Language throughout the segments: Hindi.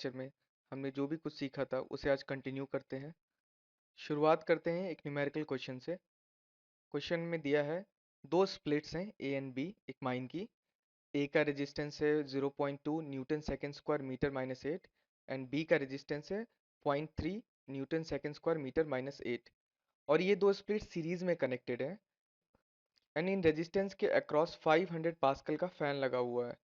लेक्चर में हमने जो भी कुछ सीखा था उसे आज कंटिन्यू करते हैं। शुरुआत करते हैं एक न्यूमेरिकल क्वेश्चन से। क्वेश्चन में दिया है दो स्प्लिट्स हैं ए एंड बी एक माइन की। ए का रेजिस्टेंस है 0.2 newton second square metre minus 8 and B का रेजिस्टेंस है 0.3 newton second square metre minus 8 और ये दो स्प्लिट सीरीज में कनेक्टेड है एंड इन रेजिस्टेंस के अक्रॉस 500 पास्कल का फैन लगा हुआ है।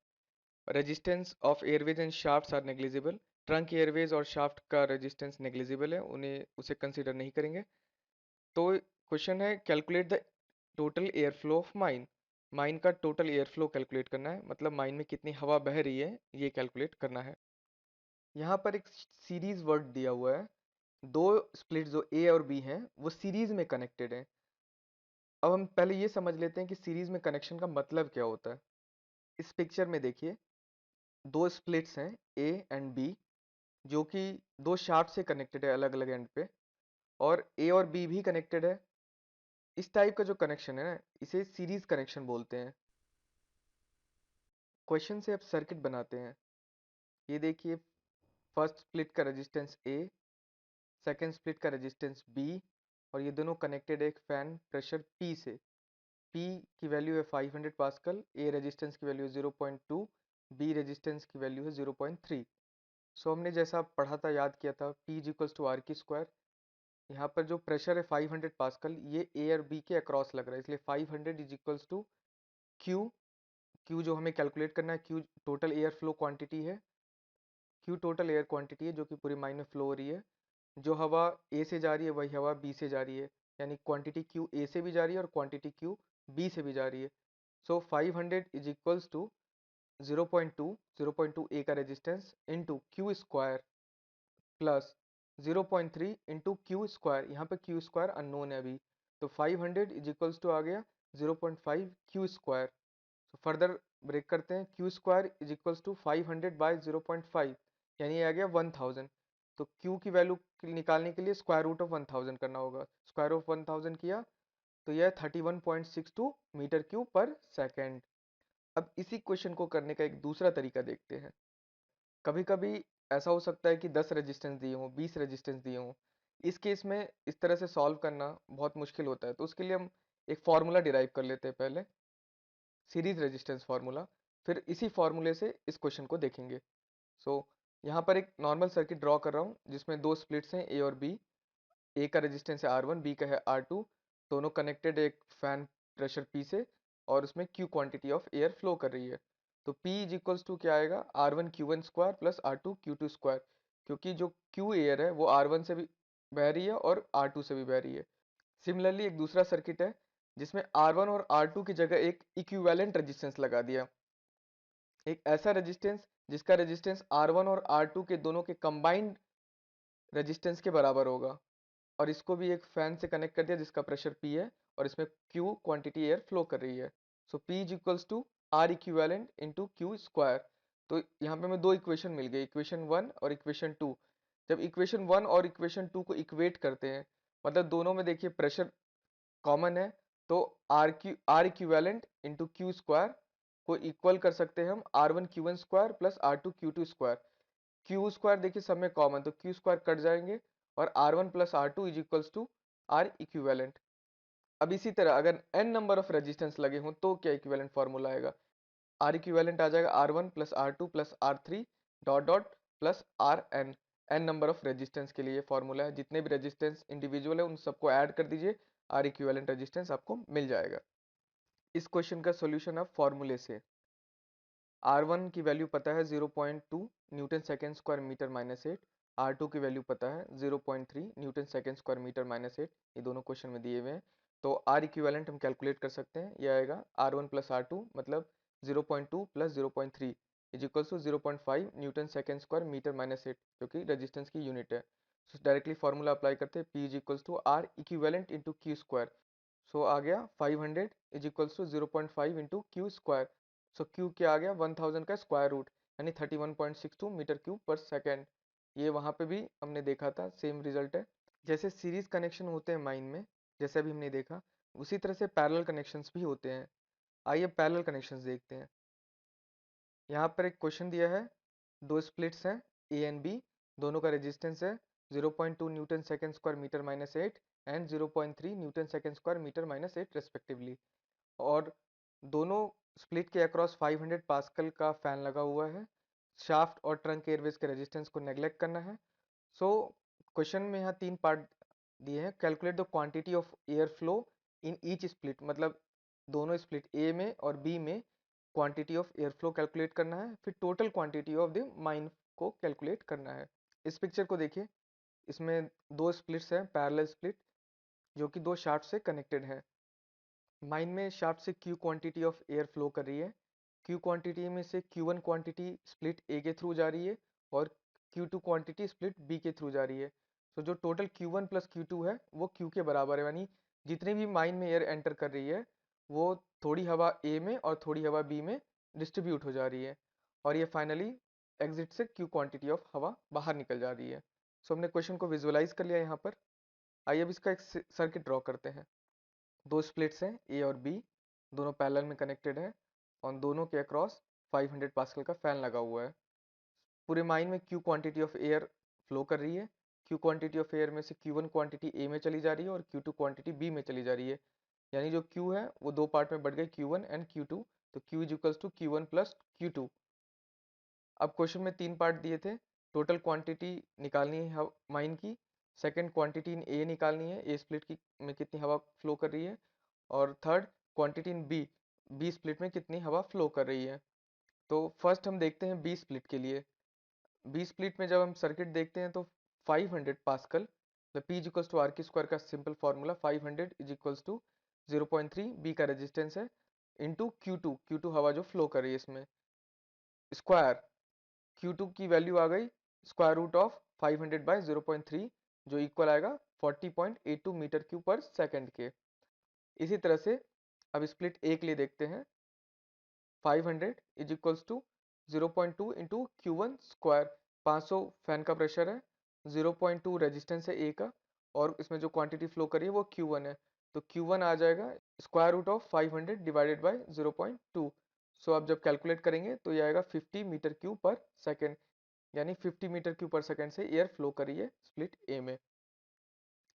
Resistance of airways and shafts are negligible. Trunk airways और शाफ्ट का रेजिस्टेंस नेग्लिजिबल है, उन्हें उसे कंसीडर नहीं करेंगे। तो क्वेश्चन है calculate the total air flow of mine. Mine का टोटल एयर फ्लो कैलकुलेट करना है, मतलब माइन में कितनी हवा बह रही है ये कैलकुलेट करना है। यहाँ पर एक सीरीज वर्ड दिया हुआ है। दो स्प्लिट जो ए और बी हैं वो सीरीज में कनेक्टेड हैं। अब हम पहले ये समझ लेते हैं कि सीरीज में कनेक्शन का मतलब क्या होता है। इस पिक्चर में देखिए दो स्प्लिट्स हैं ए एंड बी जो कि दो शाफ्ट से कनेक्टेड है अलग अलग एंड पे, और ए और बी भी कनेक्टेड है। इस टाइप का जो कनेक्शन है ना इसे सीरीज कनेक्शन बोलते हैं। क्वेश्चन से अब सर्किट बनाते हैं। ये देखिए फर्स्ट स्प्लिट का रेजिस्टेंस ए, सेकेंड स्प्लिट का रेजिस्टेंस बी, और ये दोनों कनेक्टेड है एक फैन प्रेशर पी से। पी की वैल्यू है 500 पास्कल, ए रेजिस्टेंस की वैल्यू है 0.2, बी रेजिस्टेंस की वैल्यू है 0.3। सो हमने जैसा पढ़ा था याद किया था P is equals to R Q square. यहाँ पर जो प्रेशर है 500 पास्कल ये ए और बी के अक्रॉस लग रहा है, इसलिए 500 is equals to Q. Q जो हमें कैलकुलेट करना है, Q total air flow quantity है। क्यू टोटल एयर क्वांटिटी है जो कि पूरी माइन में फ्लो हो रही है। जो हवा ए से जा रही है वही हवा बी से जा रही है, यानी क्वांटिटी क्यू ए से भी जा रही है और क्वांटिटी क्यू बी से भी जा रही है। सो 500 इज इक्वल्स टू 0.2 ए का resistance into Q square plus 0.3 into Q square. यहाँ पे क्यू स्क्वायर अननोन है अभी, तो 500 इज इक्वल्स टू आ गया 0.5 क्यू स्क्वायर। तो फर्दर ब्रेक करते हैं, Q square is equals to 500 by 0.5 यानी ये आ गया 1000। तो क्यू की वैल्यू निकालने के लिए स्क्वायर रूट ऑफ 1000 करना होगा। स्क्वायर ऑफ 1000 किया तो यह 31.62 मीटर क्यूब पर सेकेंड। अब इसी क्वेश्चन को करने का एक दूसरा तरीका देखते हैं। कभी कभी ऐसा हो सकता है कि 10 रेजिस्टेंस दिए हों, 20 रेजिस्टेंस दिए हों। इस केस में इस तरह से सॉल्व करना बहुत मुश्किल होता है, तो उसके लिए हम एक फार्मूला डिराइव कर लेते हैं पहले, सीरीज रेजिस्टेंस फार्मूला। फिर इसी फार्मूले से इस क्वेश्चन को देखेंगे। सो यहाँ पर एक नॉर्मल सर्किट ड्रॉ कर रहा हूँ जिसमें दो स्प्लिट्स हैं ए और बी। ए का रेजिस्टेंस है R1, बी का है R2। दोनों कनेक्टेड एक फैन प्रेशर P से, और उसमें Q quantity of air flow कर रही है। तो P इज इक्वल्स टू क्या आएगा, R1 Q1 square plus R2 Q2 square, क्योंकि जो Q एयर है वो R1 से भी बह रही है और R2 से भी बह रही है। सिमिलरली एक दूसरा सर्किट है जिसमें R1 और R2 की जगह एक इक्विवेलेंट रेजिस्टेंस लगा दिया। एक ऐसा रेजिस्टेंस जिसका रेजिस्टेंस R1 और R2 के दोनों के कंबाइंड रेजिस्टेंस के बराबर होगा, और इसको भी एक फैन से कनेक्ट कर दिया जिसका प्रेशर P है और इसमें Q क्वांटिटी एयर फ्लो कर रही है। So P is equals to R equivalent into Q square. तो यहाँ पे हमें दो इक्वेशन मिल गई, इक्वेशन 1 और इक्वेशन 2। जब इक्वेशन 1 और इक्वेशन 2 को इक्वेट करते हैं, मतलब दोनों में देखिए प्रेशर कॉमन है, तो R equivalent into Q square को इक्वल कर सकते हैं हम R1 Q1 square plus R2 Q2 square. Q square देखिए सब में कॉमन, तो क्यू स्क्वायर कट जाएंगे और R1 plus R2 is equals to R equivalent. अब इसी तरह अगर n नंबर ऑफ रेजिस्टेंस लगे हों तो क्या इक्विवेलेंट फॉर्मूला आएगा, आर इक्विवेलेंट आ जाएगा R1 plus R2 plus R3 dot dot plus Rn। n number of resistance के लिए फॉर्मूला है, जितने भी रेजिस्टेंस इंडिविजुअल है उन सबको ऐड कर दीजिए, आर इक्विवेलेंट रेजिस्टेंस आपको मिल जाएगा। इस क्वेश्चन का सॉल्यूशन अब फॉर्मूले से। R1 की वैल्यू पता है 0.2 newton second square metre minus 8। R2 की वैल्यू पता है 0.3 newton second square metre minus 8। ये दोनों क्वेश्चन में दिए हुए हैं, तो R इक्विवेलेंट हम कैलकुलेट कर सकते हैं। यह आएगा R1 प्लस R2 मतलब 0.2 plus 0.3 is equal to 0.5 newton second square metre minus 8, जो कि रेजिस्टेंस की यूनिट है। सो डायरेक्टली फॉर्मूला अप्लाई करते हैं, P is equal to R equivalent into Q square. So आ गया 500 is equals to 0.5 into Q square. So Q क्या आ गया 1000 का स्क्वायर रूट यानी 31.62 मीटर क्यूब पर सेकेंड। ये वहाँ पे भी हमने देखा था, सेम रिजल्ट है। जैसे सीरीज कनेक्शन होते हैं माइन में, जैसे अभी हमने देखा, उसी तरह से पैरेलल कनेक्शंस भी होते हैं। आइए पैरेलल कनेक्शंस देखते हैं। यहाँ पर एक क्वेश्चन दिया है, दो स्प्लिट्स हैं ए एंड बी दोनों का रेजिस्टेंस है 0.2 newton second square metre minus 8 and 0.3 newton second square metre minus 8 respectively. और दोनों स्प्लिट के अक्रॉस 500 पास्कल का फैन लगा हुआ है। शाफ्ट और ट्रंक एयरवेज के रेजिस्टेंस को नेग्लेक्ट करना है। सो क्वेश्चन में यहाँ 3 पार्ट दिए हैं। Calculate the quantity of air flow in each split, मतलब दोनों स्प्लिट ए में और बी में quantity of air flow calculate करना है। फिर total quantity of the mine को कैलकुलेट करना है। इस पिक्चर को देखिए, इसमें दो स्प्लिट्स हैं, पैरेलल स्प्लिट, जो कि दो शाफ्ट से कनेक्टेड है। माइन में शाफ्ट से Q quantity of air flow कर रही है। Q क्वांटिटी में से Q1 क्वांटिटी स्प्लिट A के थ्रू जा रही है और Q2 क्वांटिटी स्प्लिट B के थ्रू जा रही है। तो जो टोटल Q1 प्लस Q2 है वो Q के बराबर है, यानी जितनी भी माइन में एयर एंटर कर रही है वो थोड़ी हवा A में और थोड़ी हवा B में डिस्ट्रीब्यूट हो जा रही है, और ये फाइनली एग्जिट से Q क्वांटिटी ऑफ हवा बाहर निकल जा रही है। सो हमने क्वेश्चन को विजुअलाइज कर लिया यहाँ पर। आइए अब इसका एक सर्किट ड्रॉ करते हैं। दो स्प्लिट्स हैं ए और बी, दोनों पैरेलल में कनेक्टेड है और दोनों के अक्रॉस 500 पास्कल का फैन लगा हुआ है। पूरे माइन में Q quantity of air flow कर रही है। Q क्वांटिटी ऑफ एयर में से Q1 क्वांटिटी A में चली जा रही है और Q2 क्वांटिटी B में चली जा रही है, यानी जो Q है वो दो पार्ट में बढ़ गए, Q1 एंड Q2। तो Q is equals to Q1 plus Q2। अब क्वेश्चन में 3 पार्ट दिए थे। टोटल क्वांटिटी निकालनी है माइन की, सेकंड क्वांटिटी इन ए निकालनी है, ए स्प्लिट की में कितनी हवा फ्लो कर रही है, और third quantity in B, B split में कितनी हवा फ्लो कर रही है। तो फर्स्ट हम देखते हैं बी स्प्लिट के लिए। बी स्प्लिट में जब हम सर्किट देखते हैं तो 500 pascal, P is equals to R Q square का simple formula 500 is equals to 0.3, B का रेजिस्टेंस है, इंटू Q2 हवा जो फ्लो कर रही है इसमें, स्क्वायर Q2 की वैल्यू आ गई स्क्वायर रूट ऑफ 500 बाई 0.3, जो इक्वल आएगा 40.82 मीटर क्यूब पर सेकंड के। इसी तरह से अब स्प्लिट ए के लिए देखते हैं। 500 is equals to 0.2 into Q1 square, 500 fan का प्रेशर है, 0.2 रेजिस्टेंस है ए का, और इसमें जो क्वांटिटी फ्लो करी है वो Q1 है। तो Q1 आ जाएगा square root of 500 divided by 0.2। So अब जब कैलकुलेट करेंगे तो ये आएगा 50 मीटर क्यूब पर सेकेंड, यानी 50 मीटर क्यूब पर सेकेंड से एयर फ्लो करी है स्प्लिट ए में।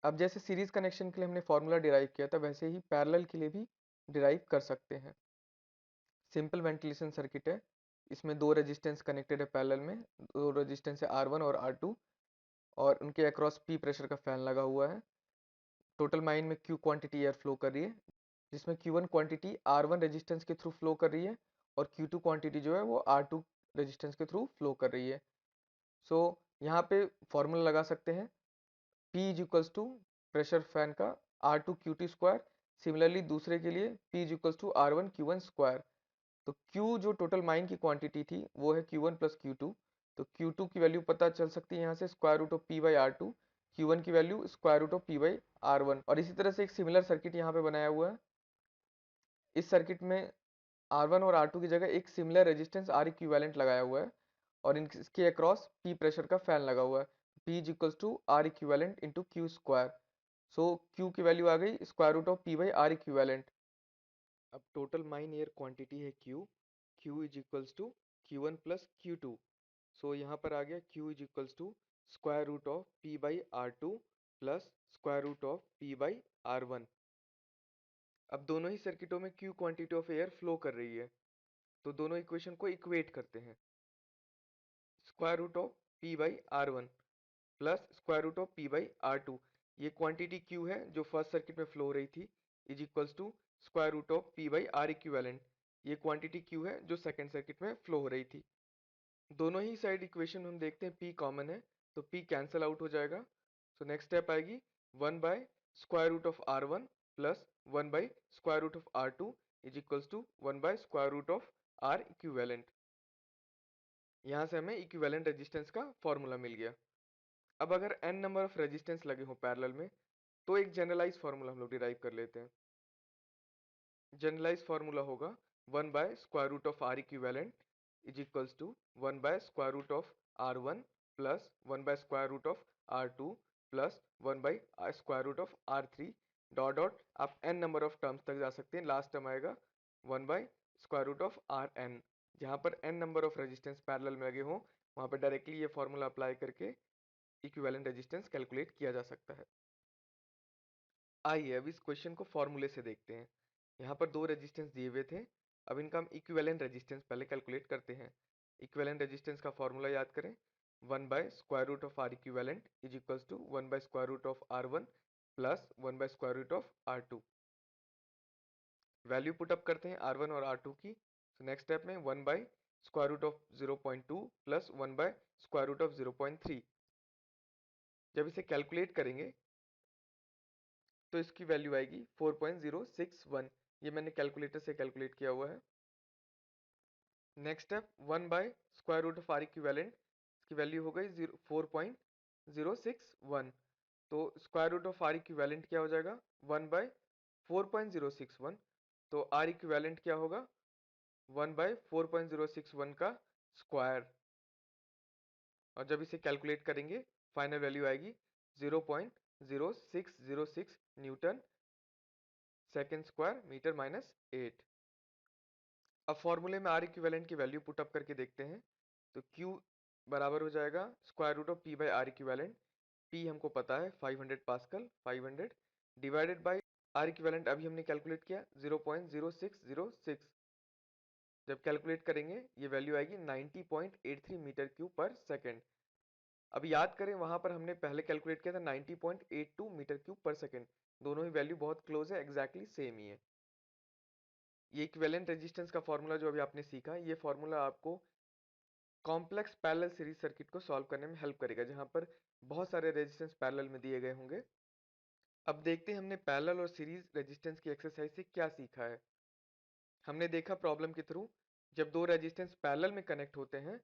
अब जैसे सीरीज कनेक्शन के लिए हमने फॉर्मूला डिराइव किया था, वैसे ही पैरेलल के लिए भी डिराइव कर सकते हैं। सिंपल वेंटिलेशन सर्किट है, इसमें दो रेजिस्टेंस कनेक्टेड है पैरेलल में, दो रेजिस्टेंस है R1 और R2, और उनके अक्रॉस P प्रेशर का फैन लगा हुआ है। टोटल माइन में Q क्वांटिटी एयर फ्लो कर रही है, जिसमें Q1 क्वांटिटी R1 रेजिस्टेंस के थ्रू फ्लो कर रही है और Q2 क्वांटिटी जो है वो R2 रेजिस्टेंस के थ्रू फ्लो कर रही है। सो यहाँ पे फॉर्मूला लगा सकते हैं, P is equals to pressure fan का R2 QT स्क्वायर। सिमिलरली दूसरे के लिए P is equals to R1 Q1 square. तो Q जो टोटल माइन की क्वांटिटी थी वो है Q1 प्लस Q2। तो Q2 की वैल्यू पता चल सकती है यहाँ से square root of P by R2, Q1 की वैल्यू square root of P by R1। और इसी तरह से एक सिमिलर सर्किट यहाँ पे बनाया हुआ है। इस सर्किट में R1 और R2 की जगह एक सिमिलर रेजिस्टेंस R इक्विवेलेंट लगाया हुआ है और इसके अक्रॉस P प्रेशर का फैन लगा हुआ है। P is equals to R equivalent into Q square. So Q की वैल्यू आ गई square root of P by R equivalent. अब टोटल माइन एयर क्वांटिटी है Q is equals to Q1 plus Q2। So यहाँ पर आ गया Q is equals to square root of P by R2 plus square root of P by R1। अब दोनों ही सर्किटों में Q quantity of air flow कर रही है, तो दोनों इक्वेशन को इक्वेट करते हैं। Square root of P by R1 plus square root of P by R2, ये क्वांटिटी Q है जो फर्स्ट सर्किट में फ्लो हो रही थी, is equals to square root of P by R equivalent, ये क्वांटिटी Q है जो सेकंड सर्किट में फ्लो हो रही थी। दोनों ही साइड इक्वेशन हम देखते हैं P कॉमन है, तो P कैंसिल आउट हो जाएगा। सो नेक्स्ट स्टेप आएगी 1 by square root of R1 plus 1 by square root of R2 is equals to 1 by square root of R equivalent. यहाँ से हमें इक्विवेलेंट रेजिस्टेंस का फॉर्मूला मिल गया। अब अगर n नंबर ऑफ रेजिस्टेंस लगे हो पैरेलल में, तो एक जनरलाइज फार्मूला हम लोग डिराइव कर लेते हैं। जनरलाइज फार्मूला होगा 1 by square root of R equivalent is equals to 1 by square root of R1 plus 1 by square root of R2 plus 1 by square root of R3 dot dot, आप n नंबर ऑफ टर्म्स तक जा सकते हैं। लास्ट टर्म आएगा 1 by square root of Rn। जहाँ पर n number of resistance parallel में लगे हों वहाँ पे डायरेक्टली ये फॉर्मूला अप्लाई करके इक्विवेलेंट रेजिस्टेंस कैलकुलेट किया जा सकता है। आइए अब इस क्वेश्चन को फॉर्मूले से देखते हैं। यहाँ पर दो रेजिस्टेंस दिए हुए थे, अब इनका हम इक्विवेलेंट रेजिस्टेंस पहले कैलकुलेट करते हैं। इक्विवेलेंट रेजिस्टेंस का फॉर्मूला याद करें, 1 by square root of R equivalent is equals to 1 by square root of R1 plus 1 by square root of R2। Value put up करते हैं R1 और R2 की। नेक्स्ट स्टेप में 1 by square root of 0.2 plus 1 by square root of 0.3। जब इसे कैलकुलेट करेंगे तो इसकी वैल्यू आएगी 4.061। ये मैंने कैलकुलेटर से कैलकुलेट किया हुआ है। Next step 1 by square root of R equivalent, इसकी वैल्यू हो गई 4.061। तो square root of R equivalent क्या हो जाएगा, 1 बाय 4.061। तो आर इक्विवेलेंट क्या होगा, 1 बाय 4.061 का स्क्वायर। और जब इसे कैलकुलेट करेंगे फाइनल वैल्यू आएगी 0.0606 newton second square metre minus 8। अब फॉर्मूले में आर इक्विवेलेंट की वैल्यू पुट अप करके देखते हैं। तो Q बराबर हो जाएगा square root of P by R equivalent. P हमको पता है 500 pascal, 500 divided by R equivalent अभी हमने कैलकुलेट किया 0.0606। जब कैलकुलेट करेंगे ये वैल्यू आएगी 90.83 मीटर क्यूब पर सेकेंड। अब याद करें वहां पर हमने पहले कैलकुलेट किया था 90.82 मीटर क्यूब पर सेकेंड। दोनों ही वैल्यू बहुत क्लोज है, एग्जैक्टली सेम ही है। ये इक्विवेलेंट रेजिस्टेंस का फॉर्मूला जो अभी आपने सीखा, ये फॉर्मूला आपको कॉम्प्लेक्स पैरेलल सीरीज सर्किट को सॉल्व करने में हेल्प करेगा, जहां पर बहुत सारे रेजिस्टेंस पैरेलल में दिए गए होंगे। अब देखते हैं हमने पैरेलल और सीरीज रेजिस्टेंस की एक्सरसाइज से क्या सीखा है। हमने देखा प्रॉब्लम के थ्रू, जब दो रेजिस्टेंस पैरेलल में कनेक्ट होते हैं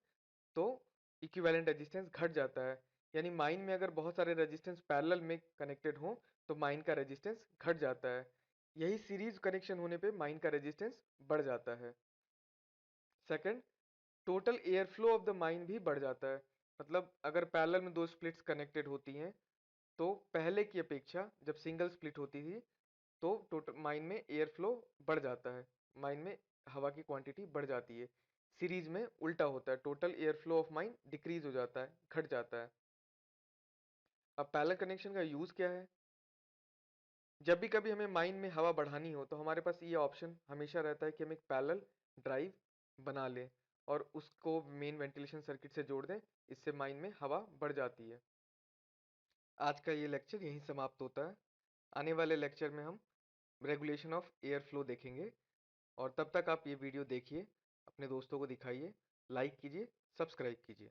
तो इक्विवेलेंट रेजिस्टेंस घट जाता है। यानी माइन में अगर बहुत सारे रेजिस्टेंस पैरेलल में कनेक्टेड हो तो माइन का रेजिस्टेंस घट जाता है। यही सीरीज कनेक्शन होने पे माइन का रेजिस्टेंस बढ़ जाता है। Second, total air flow of the mine भी बढ़ जाता है। मतलब अगर पैरेलल में दो स्प्लिट्स कनेक्टेड होती हैं तो पहले की अपेक्षा जब सिंगल स्प्लिट होती थी तो टोटल माइन में एयर फ्लो बढ़ जाता है, माइन में हवा की क्वांटिटी बढ़ जाती है। सीरीज में उल्टा होता है, total air flow of mine decrease हो जाता है, घट जाता है। अब पैरेलल कनेक्शन का यूज क्या है, जब भी कभी हमें माइन में हवा बढ़ानी हो तो हमारे पास ये ऑप्शन हमेशा रहता है कि हम एक पैरेलल ड्राइव बना लें और उसको मेन वेंटिलेशन सर्किट से जोड़ दें, इससे माइन में हवा बढ़ जाती है। आज का ये लेक्चर यहीं समाप्त होता है। आने वाले लेक्चर में हम रेगुलेशन ऑफ एयर फ्लो देखेंगे। और तब तक आप ये वीडियो देखिए, अपने दोस्तों को दिखाइए, लाइक कीजिए, सब्सक्राइब कीजिए।